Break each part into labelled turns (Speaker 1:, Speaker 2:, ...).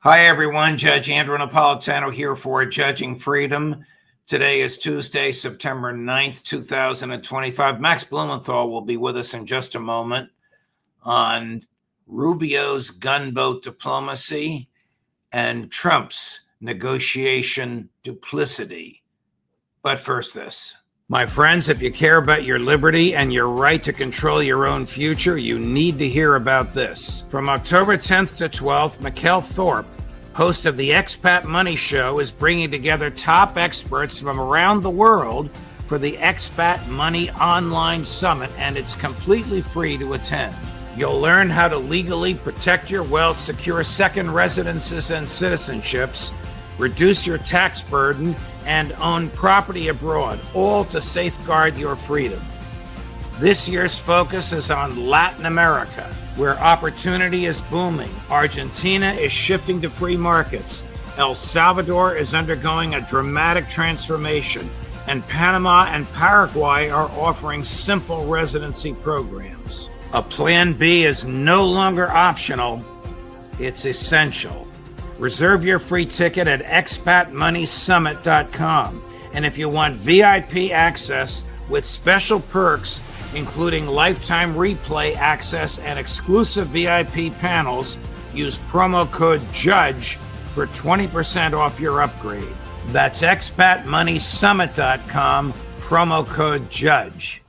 Speaker 1: Hi, everyone. Judge Andrew Napolitano here for Judging Freedom. Today is Tuesday, September 9th, 2025. Max Blumenthal will be with us in just a moment on Rubio's gunboat diplomacy and Trump's negotiation duplicity. But first, this. My friends, if you care about your liberty and your right to control your own future, you need to hear about this. From October 10th to 12th, Mikkel Thorpe, host of the Expat Money Show, is bringing together top experts from around the world for the Expat Money Online Summit, and it's completely free to attend. You'll learn how to legally protect your wealth, secure second residences and citizenships, reduce your tax burden, and own property abroad, all to safeguard your freedom. This year's focus is on Latin America, where opportunity is booming. Argentina is shifting to free markets. El Salvador is undergoing a dramatic transformation, and Panama and Paraguay are offering simple residency programs. A Plan B is no longer optional, it's essential. Reserve your free ticket at expatmoneysummit.com. And if you want VIP access with special perks, including lifetime replay access and exclusive VIP panels, use promo code JUDGE for 20% off your upgrade. That's expatmoneysummit.com, promo code JUDGE.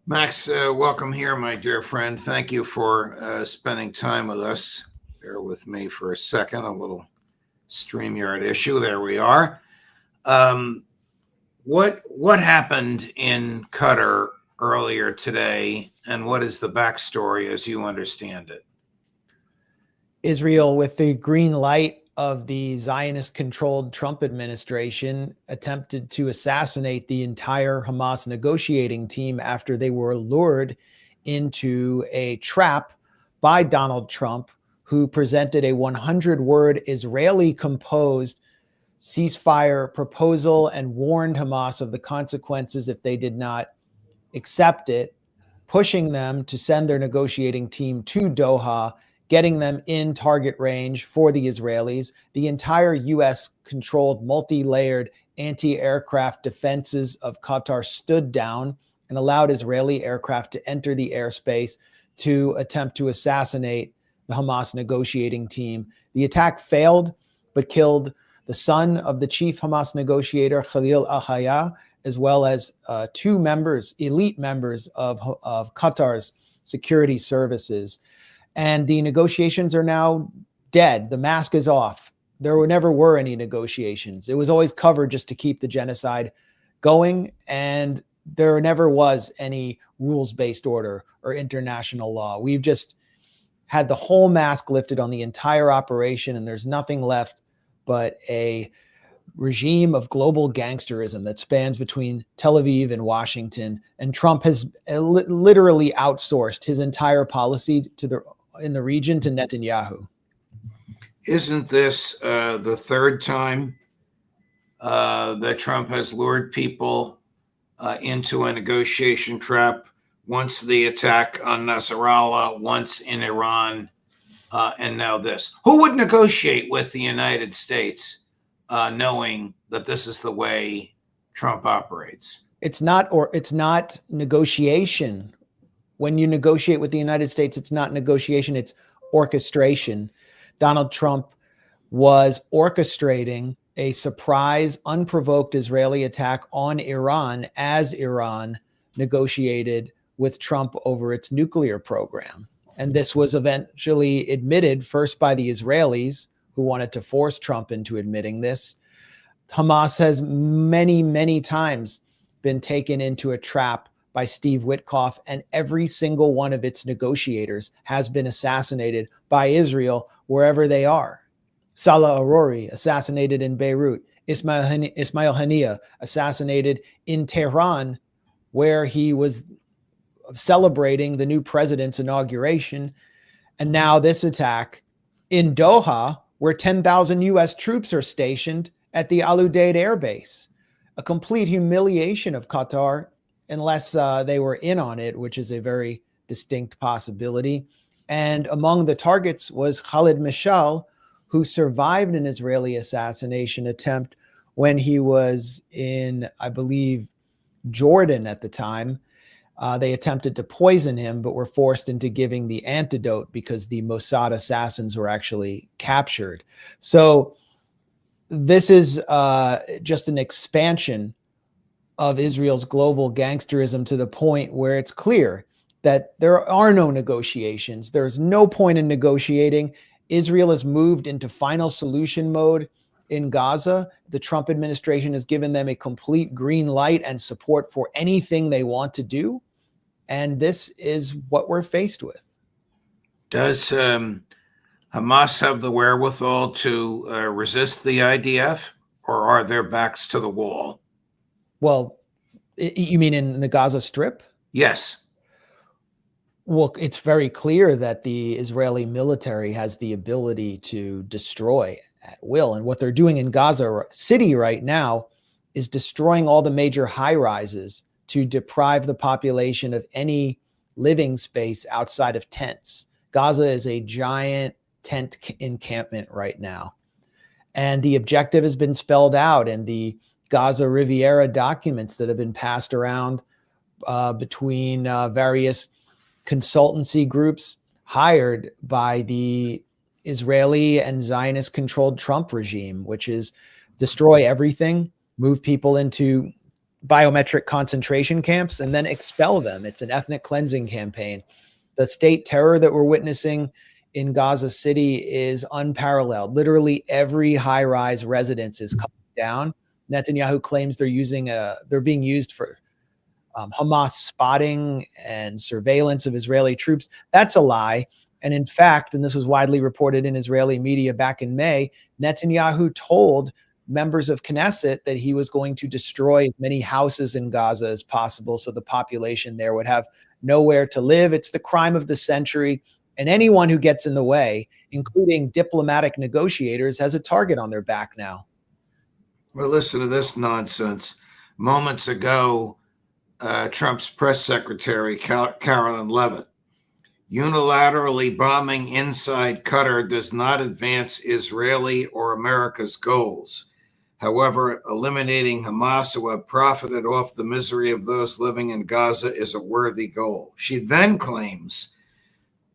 Speaker 1: Max, welcome here, my dear friend. Thank you for spending time with us. Bear with me for a second, a little StreamYard issue. There we are. What happened in Qatar earlier today, and what is the backstory as you understand it?
Speaker 2: Israel, with the green light of the Zionist-controlled Trump administration, attempted to assassinate the entire Hamas negotiating team after they were lured into a trap by Donald Trump, who presented a 100-word Israeli-composed ceasefire proposal and warned Hamas of the consequences if they did not accept it, pushing them to send their negotiating team to Doha, getting them in target range for the Israelis. The entire U.S.-controlled, multi-layered anti-aircraft defenses of Qatar stood down and allowed Israeli aircraft to enter the airspace to attempt to assassinate the Hamas negotiating team. The attack failed, but killed the son of the chief Hamas negotiator, Khalil al-Hayya, as well as two members, elite members of Qatar's security services. And the negotiations are now dead. The mask is off. There never were any negotiations. It was always covered just to keep the genocide going, and there never was any rules-based order or international law. We've just had the whole mask lifted on the entire operation, and there's nothing left but a regime of global gangsterism that spans between Tel Aviv and Washington. And Trump has literally outsourced his entire policy in the region to Netanyahu.
Speaker 1: Isn't this the third time that Trump has lured people into a negotiation trap? Once the attack on Nasrallah, once in Iran, and now this. Who would negotiate with the United States knowing that this is the way Trump operates?
Speaker 2: It's not negotiation. When you negotiate with the United States, it's not negotiation, it's orchestration. Donald Trump was orchestrating a surprise, unprovoked Israeli attack on Iran as Iran negotiated with Trump over its nuclear program. And this was eventually admitted first by the Israelis, who wanted to force Trump into admitting this. Hamas has many, many times been taken into a trap by Steve Witkoff, and every single one of its negotiators has been assassinated by Israel wherever they are. Salah Arori, assassinated in Beirut. Ismail Haniyeh, assassinated in Tehran, where he was celebrating the new president's inauguration. And now this attack in Doha, where 10,000 U.S. troops are stationed at the Al Udeid Air Base. A complete humiliation of Qatar, unless they were in on it, which is a very distinct possibility. And among the targets was Khalid Mashal, who survived an Israeli assassination attempt when he was in, I believe, Jordan at the time. They attempted to poison him, but were forced into giving the antidote because the Mossad assassins were actually captured. So this is just an expansion of Israel's global gangsterism to the point where it's clear that there are no negotiations. There's no point in negotiating. Israel has moved into final solution mode in Gaza. The Trump administration has given them a complete green light and support for anything they want to do. And this is what we're faced with.
Speaker 1: Does Hamas have the wherewithal to resist the IDF, or are their backs to the wall?
Speaker 2: Well, you mean in the Gaza Strip?
Speaker 1: Yes.
Speaker 2: Well, it's very clear that the Israeli military has the ability to destroy at will. And what they're doing in Gaza City right now is destroying all the major high rises to deprive the population of any living space outside of tents. Gaza is a giant tent encampment right now. And the objective has been spelled out in the Gaza Riviera documents that have been passed around between various consultancy groups hired by the Israeli and Zionist controlled Trump regime, which is destroy everything, move people into biometric concentration camps, and then expel them. It's an ethnic cleansing campaign. The state terror that we're witnessing in Gaza City is unparalleled. Literally every high-rise residence is coming down. Netanyahu claims they're being used for Hamas spotting and surveillance of Israeli troops. That's a lie. And in fact, and this was widely reported in Israeli media back in May, Netanyahu told members of Knesset that he was going to destroy as many houses in Gaza as possible so the population there would have nowhere to live. It's the crime of the century. And anyone who gets in the way, including diplomatic negotiators, has a target on their back now.
Speaker 1: Well, listen to this nonsense. Moments ago, Trump's press secretary, Carolyn Levitt, unilaterally bombing inside Qatar does not advance Israeli or America's goals. However, eliminating Hamas, who have profited off the misery of those living in Gaza, is a worthy goal. She then claims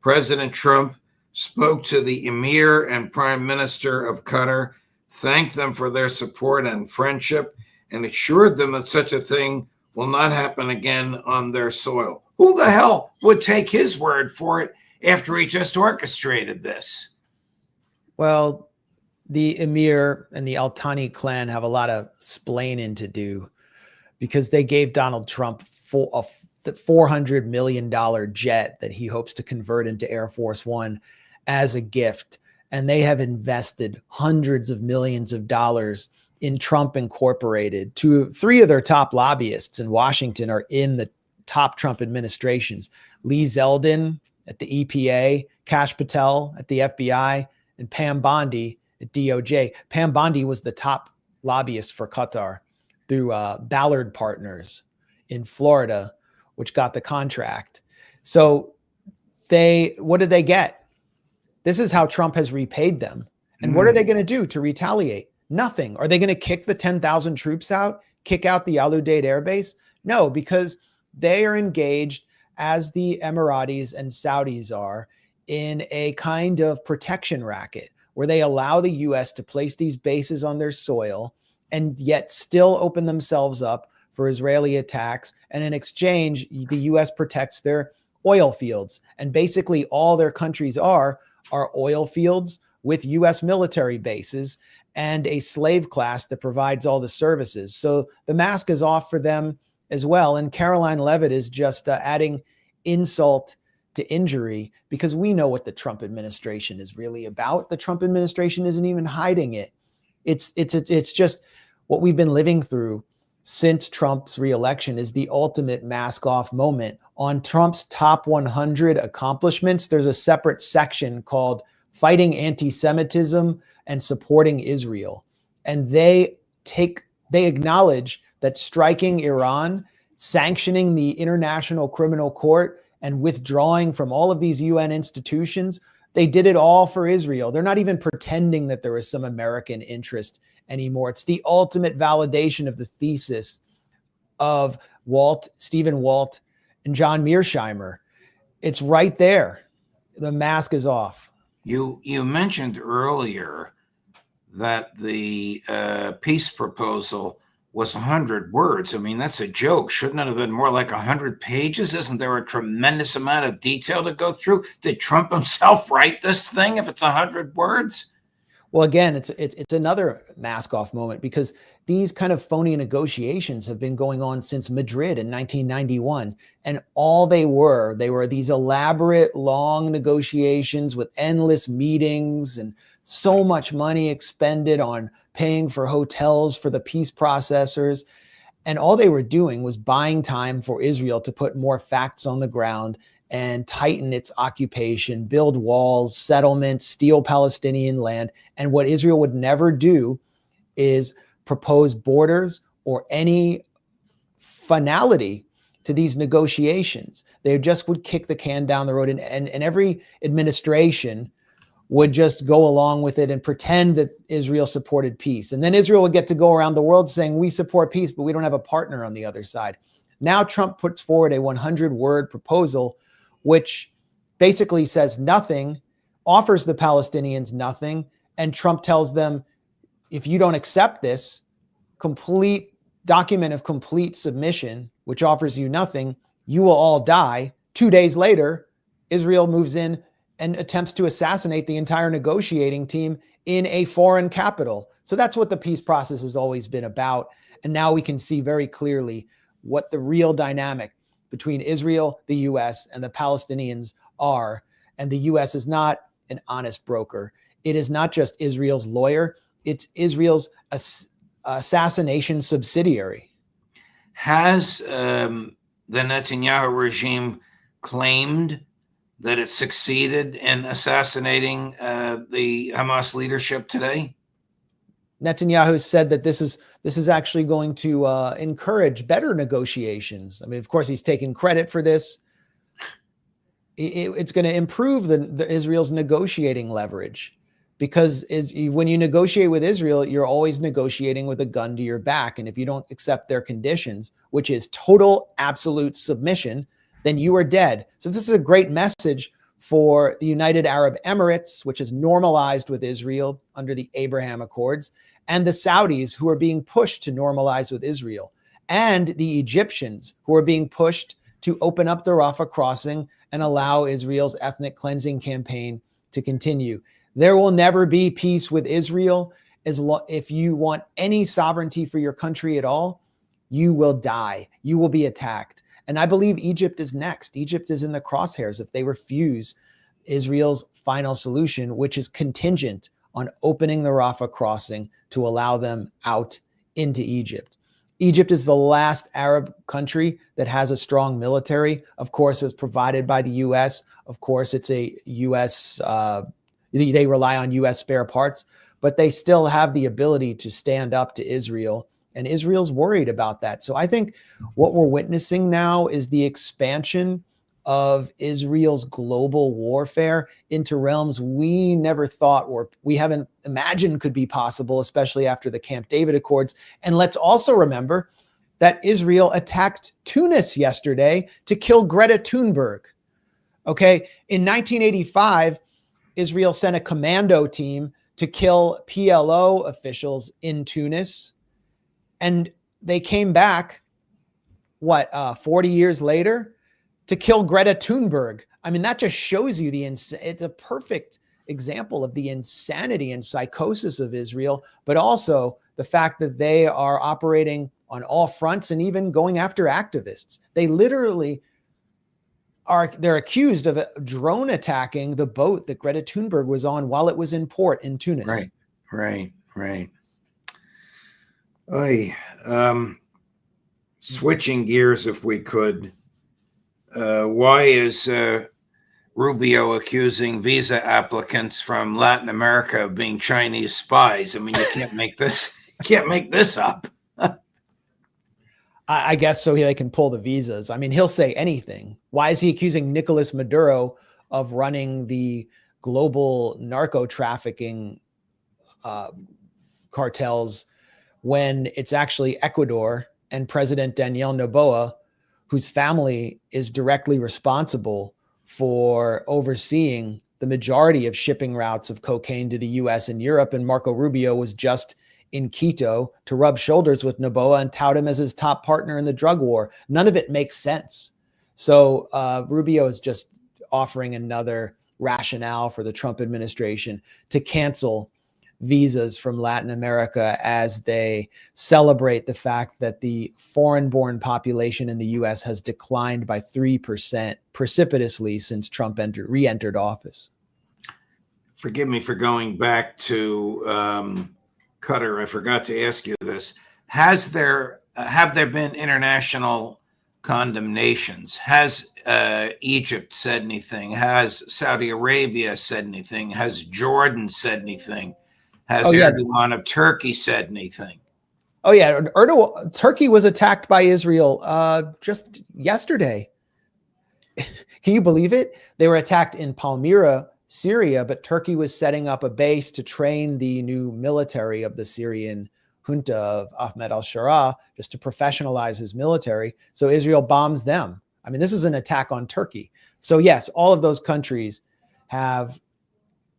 Speaker 1: President Trump spoke to the Emir and Prime Minister of Qatar, thanked them for their support and friendship, and assured them that such a thing will not happen again on their soil. Who the hell would take his word for it after he just orchestrated this?
Speaker 2: Well, the Emir and the Al Thani clan have a lot of splaining to do because they gave Donald Trump a $400 million jet that he hopes to convert into Air Force One as a gift. And they have invested hundreds of millions of dollars in Trump Incorporated. Three of their top lobbyists in Washington are in the top Trump administrations. Lee Zeldin at the EPA, Kash Patel at the FBI, and Pam Bondi at DOJ. Pam Bondi was the top lobbyist for Qatar through Ballard Partners in Florida, which got the contract. So what did they get? This is how Trump has repaid them. And what are they going to do to retaliate? Nothing. Are they going to kick the 10,000 troops out, kick out the Al Udeid Air Base? No, because they are engaged, as the Emiratis and Saudis are, in a kind of protection racket where they allow the U.S. to place these bases on their soil and yet still open themselves up for Israeli attacks. And in exchange, the U.S. protects their oil fields. And basically all their countries are oil fields with U.S. military bases and a slave class that provides all the services. So the mask is off for them as well. And Caroline Levitt is just adding insult to injury, because we know what the Trump administration is really about. The Trump administration isn't even hiding it. It's just what we've been living through since Trump's reelection is the ultimate mask off moment. On Trump's top 100 accomplishments, there's a separate section called Fighting Anti-Semitism and Supporting Israel. And they acknowledge that striking Iran, sanctioning the International Criminal Court, and withdrawing from all of these UN institutions, they did it all for Israel. They're not even pretending that there is some American interest anymore. It's the ultimate validation of the thesis of Stephen Walt, and John Mearsheimer. It's right there. The mask is off.
Speaker 1: You mentioned earlier that the peace proposal was 100 words. I mean, that's a joke. Shouldn't it have been more like 100 pages? Isn't there a tremendous amount of detail to go through? Did Trump himself write this thing if it's 100 words?
Speaker 2: Well, again, it's another mask off moment, because these kind of phony negotiations have been going on since Madrid in 1991. And all they were these elaborate, long negotiations with endless meetings and so much money expended on paying for hotels for the peace processors. And all they were doing was buying time for Israel to put more facts on the ground and tighten its occupation, build walls, settlements, steal Palestinian land. And what Israel would never do is propose borders or any finality to these negotiations. They just would kick the can down the road, and every administration would just go along with it and pretend that Israel supported peace. And then Israel would get to go around the world saying, we support peace, but we don't have a partner on the other side. Now Trump puts forward a 100-word proposal, which basically says nothing, offers the Palestinians nothing, and Trump tells them, if you don't accept this complete document of complete submission, which offers you nothing, you will all die. 2 days later, Israel moves in and attempts to assassinate the entire negotiating team in a foreign capital. So that's what the peace process has always been about. And now we can see very clearly what the real dynamic between Israel, the U.S., and the Palestinians are. And the U.S. is not an honest broker. It is not just Israel's lawyer. It's Israel's assassination subsidiary.
Speaker 1: Has the Netanyahu regime claimed that it succeeded in assassinating the Hamas leadership today?
Speaker 2: Netanyahu said that this is actually going to encourage better negotiations. I mean, of course, he's taking credit for this. It's going to improve the Israel's negotiating leverage, because when you negotiate with Israel, you're always negotiating with a gun to your back. And if you don't accept their conditions, which is total, absolute submission, then you are dead. So this is a great message for the United Arab Emirates, which is normalized with Israel under the Abraham Accords, and the Saudis, who are being pushed to normalize with Israel, and the Egyptians, who are being pushed to open up the Rafah crossing and allow Israel's ethnic cleansing campaign to continue. There will never be peace with Israel if you want any sovereignty for your country at all. You will die. You will be attacked. And I believe Egypt is next. Egypt is in the crosshairs if they refuse Israel's final solution, which is contingent on opening the Rafah crossing to allow them out into Egypt. Egypt is the last Arab country that has a strong military. Of course, it was provided by the U.S. Of course, it's a U.S. They rely on U.S. spare parts, but they still have the ability to stand up to Israel. And Israel's worried about that. So I think what we're witnessing now is the expansion of Israel's global warfare into realms we never thought, or we haven't imagined could be possible, especially after the Camp David Accords. And let's also remember that Israel attacked Tunis yesterday to kill Greta Thunberg. Okay, in 1985, Israel sent a commando team to kill PLO officials in Tunis. And they came back, 40 years later to kill Greta Thunberg. I mean, that just shows you it's a perfect example of the insanity and psychosis of Israel, but also the fact that they are operating on all fronts and even going after activists. They literally they're accused of drone attacking the boat that Greta Thunberg was on while it was in port in Tunis.
Speaker 1: Right. Switching gears, if we could, why is Rubio accusing visa applicants from Latin America of being Chinese spies? I mean, you can't make this up.
Speaker 2: I guess so they can pull the visas. I mean, he'll say anything. Why is he accusing Nicolas Maduro of running the global narco trafficking cartels when it's actually Ecuador and President Daniel Noboa, whose family is directly responsible for overseeing the majority of shipping routes of cocaine to the US and Europe. And Marco Rubio was just in Quito to rub shoulders with Noboa and tout him as his top partner in the drug war. None of it makes sense. So Rubio is just offering another rationale for the Trump administration to cancel visas from Latin America as they celebrate the fact that the foreign-born population in the U.S. has declined by 3% precipitously since Trump re-entered office.
Speaker 1: Forgive me for going back to Qatar. I forgot to ask you this. Have there been international condemnations? Has Egypt said anything? Has Saudi Arabia said anything? Has Jordan said anything? Has Erdogan of Turkey said anything?
Speaker 2: Oh, yeah. Turkey was attacked by Israel just yesterday. Can you believe it? They were attacked in Palmyra, Syria, but Turkey was setting up a base to train the new military of the Syrian junta of Ahmed al-Sharaa, just to professionalize his military. So Israel bombs them. I mean, this is an attack on Turkey. So yes, all of those countries have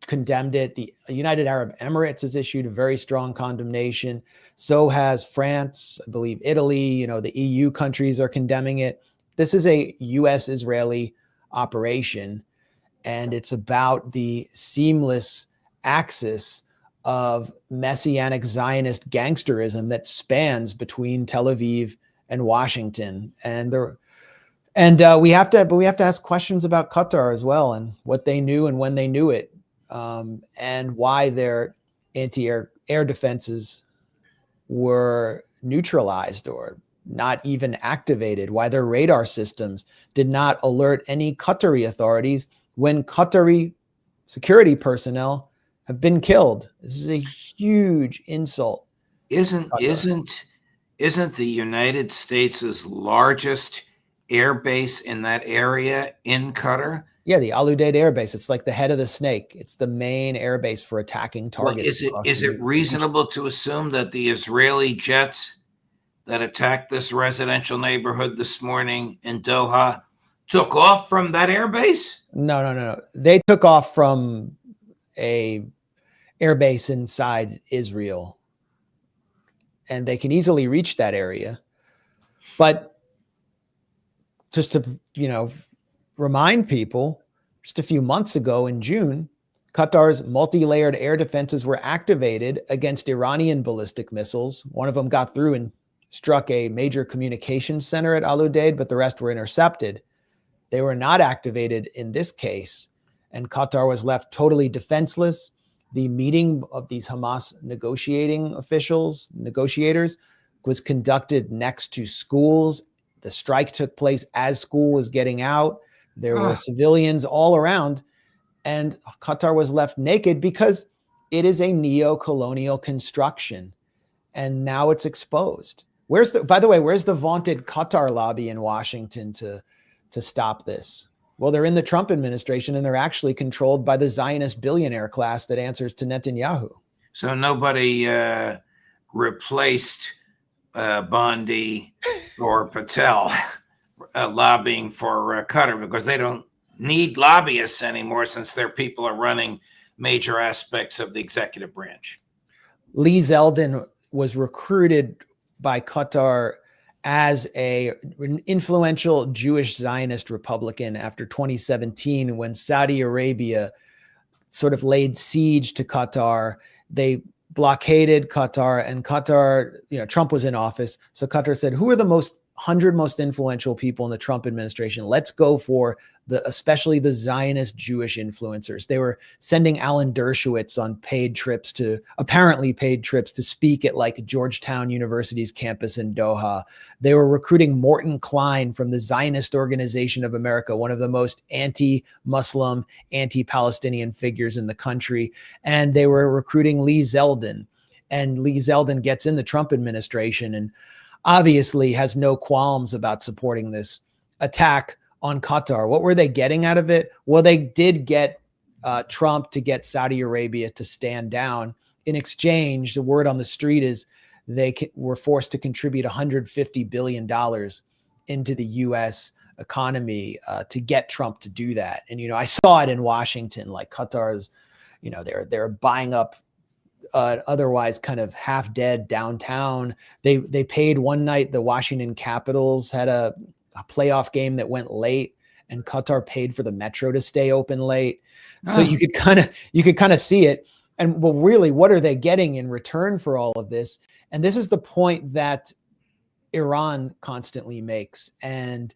Speaker 2: condemned it. The United Arab Emirates has issued a very strong condemnation. So has France, I believe Italy, the EU countries are condemning it. This is a US-Israeli operation, and it's about the seamless axis of messianic Zionist gangsterism that spans between Tel Aviv and Washington. And we have to ask questions about Qatar as well, and what they knew and when they knew it, and why their anti-air defenses were neutralized or not even activated, why their radar systems did not alert any Qatari authorities when Qatari security personnel have been killed. This is a huge insult.
Speaker 1: Isn't the United States' largest air base in that area in Qatar?
Speaker 2: Yeah, the Al Udeid Air Base. It's like the head of the snake. It's the main air base for attacking targets.
Speaker 1: Well, is it reasonable to assume that the Israeli jets that attacked this residential neighborhood this morning in Doha took off from that air base?
Speaker 2: No. They took off from a air base inside Israel, and they can easily reach that area. But just to, remind people, just a few months ago in June, Qatar's multi-layered air defenses were activated against Iranian ballistic missiles. One of them got through and struck a major communications center at Al Udeid, but the rest were intercepted. They were not activated in this case, and Qatar was left totally defenseless. The meeting of these Hamas negotiators, was conducted next to schools. The strike took place as school was getting out. There were civilians all around, and Qatar was left naked because it is a neo-colonial construction, and now it's exposed. By the way, where's the vaunted Qatar lobby in Washington to stop this? Well, they're in the Trump administration, and they're actually controlled by the Zionist billionaire class that answers to Netanyahu.
Speaker 1: So nobody replaced Bondi or Patel lobbying for Qatar, because they don't need lobbyists anymore, since their people are running major aspects of the executive branch.
Speaker 2: Lee Zeldin was recruited by Qatar as an influential Jewish Zionist Republican after 2017, when Saudi Arabia sort of laid siege to Qatar. They blockaded Qatar, and Qatar, Trump was in office. So Qatar said, who are the 100 most influential people in the Trump administration? Let's go for especially the Zionist Jewish influencers. They were sending Alan Dershowitz on apparently paid trips to speak at like Georgetown University's campus in Doha. They were recruiting Morton Klein from the Zionist Organization of America, one of the most anti-Muslim, anti-Palestinian figures in the country. And they were recruiting Lee Zeldin. And Lee Zeldin gets in the Trump administration. And obviously has no qualms about supporting this attack on Qatar. What were they getting out of it? Well, they did get Trump to get Saudi Arabia to stand down. In exchange, the word on the street is they were forced to contribute $150 billion into the U.S. economy to get Trump to do that. And, I saw it in Washington, like Qatar's, they're buying up otherwise kind of half dead downtown. They paid one night. The Washington Capitals had a playoff game that went late, and Qatar paid for the metro to stay open late. So you could kind of see it. And well, really, what are they getting in return for all of this? And this is the point that Iran constantly makes, and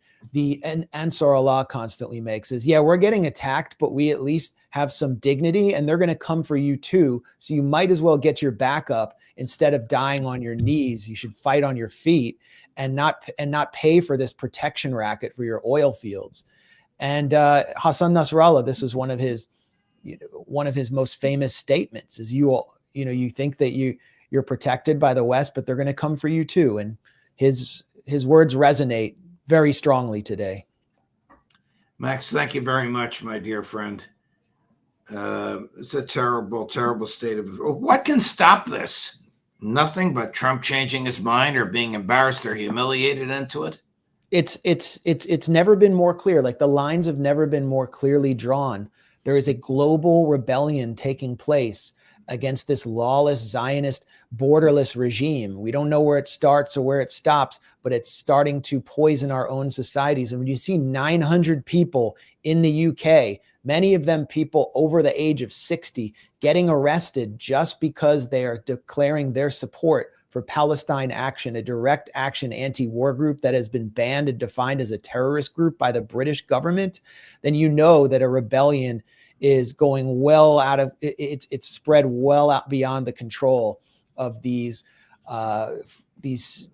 Speaker 2: Ansar Allah constantly makes, is, yeah, we're getting attacked, but we at least have some dignity, and they're going to come for you too. So you might as well get your back up. Instead of dying on your knees, you should fight on your feet and not pay for this protection racket for your oil fields. And Hassan Nasrallah, this was one of his most famous statements, is you think that you're protected by the West, but they're going to come for you too. And his words resonate very strongly today.
Speaker 1: Max, thank you very much, my dear friend. It's a terrible, terrible state of, what can stop this? Nothing but Trump changing his mind or being embarrassed or humiliated into it.
Speaker 2: It's never been more clear. Like, the lines have never been more clearly drawn. There is a global rebellion taking place against this lawless Zionist borderless regime. We don't know where it starts or where it stops, but it's starting to poison our own societies. And when you see 900 people in the UK, many of them people over the age of 60, getting arrested just because they are declaring their support for Palestine Action, a direct action anti-war group that has been banned and defined as a terrorist group by the British government, then you know that a rebellion is going well out of it's spread well out beyond the control of these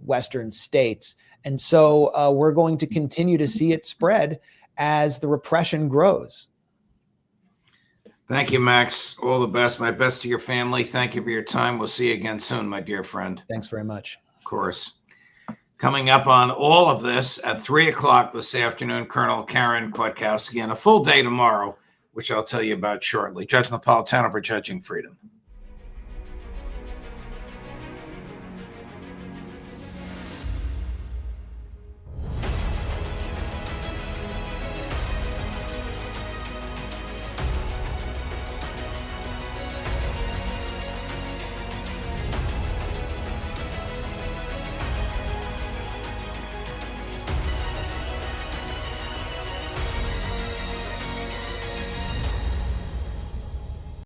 Speaker 2: Western states. And so we're going to continue to see it spread as the repression grows.
Speaker 1: Thank you, Max. All the best. My best to your family. Thank you for your time. We'll see you again soon, my dear friend.
Speaker 2: Thanks very much.
Speaker 1: Of course. Coming up on all of this at 3:00 this afternoon, Colonel Karen Kwiatkowski, and a full day tomorrow, which I'll tell you about shortly. Judge Napolitano for Judging Freedom.